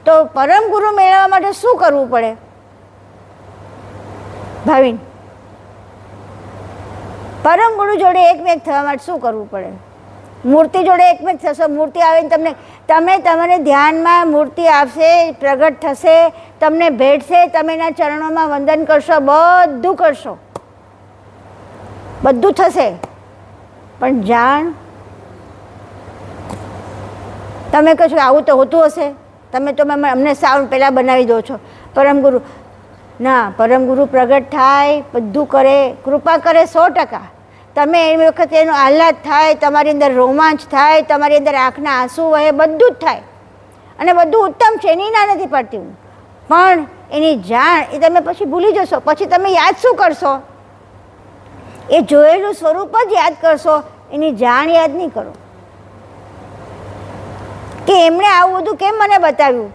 તો પરમ ગુરુ મેળવવા માટે શું કરવું પડે ભાવિન? પરમ ગુરુ જોડે એકમેક થવા માટે શું કરવું પડે? મૂર્તિ જોડે એકમેક થશો. મૂર્તિ આવીને તમને ધ્યાનમાં મૂર્તિ આવશે, પ્રગટ થશે, તમને ભેટશે, તમે એના ચરણોમાં વંદન કરશો, બધું કરશો, બધું થશે. પણ જાણ તમે કહો છો આવું તો હોતું હશે, તમે તો અમને સાવ પહેલાં બનાવી દો છો. પરમ ગુરુ ના, પરમ ગુરુ પ્રગટ થાય, બધું કરે, કૃપા કરે 100%. તમે એ વખતે એનો આહલાદ થાય, તમારી અંદર રોમાંચ થાય, તમારી અંદર આંખના આંસુ વહે, બધું જ થાય અને બધું ઉત્તમ છે, એની ના નથી પાડતી હું. પણ એની જાણ એ તમે પછી ભૂલી જશો. પછી તમે યાદ શું કરશો? એ જોયેલું સ્વરૂપ જ યાદ કરશો, એની જાણ યાદ નહીં કરો કે એમણે આવું બધું કેમ મને બતાવ્યું.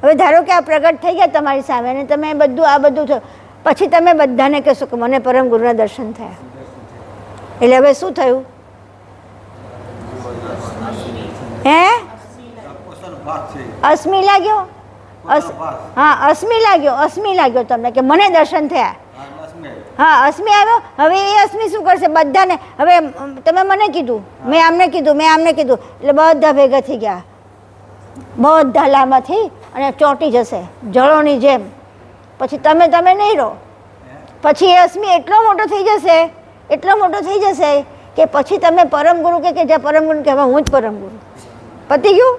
હવે ધારો કે આ પ્રગટ થઈ ગયા તમારી સામે અને તમે બધું આ બધું થયું, પછી તમે બધાને કહેશો કે મને પરમ ગુરુના દર્શન થયા. એટલે હવે શું થયું? હે? અસ્મી લાગ્યો? હા, અસ્મી લાગ્યો તમને કે મને દર્શન થયા. હા, અસ્મી આવ્યો. હવે એ અસ્મી શું કરશે? બધાને, હવે તમે મને કીધું, મેં આમને કીધું, એટલે બધા ભેગા થઈ ગયા, બધા લાંબાથી અને ચોંટી જશે જળોની જેમ. પછી તમે નહીં રહો. પછી એ અસ્મી એટલો મોટો થઈ જશે કે પછી તમે પરમ ગુરુ કે જ્યાં પરમ ગુરુ કે હવે હું જ પરમ ગુરુ. પતી ગયું.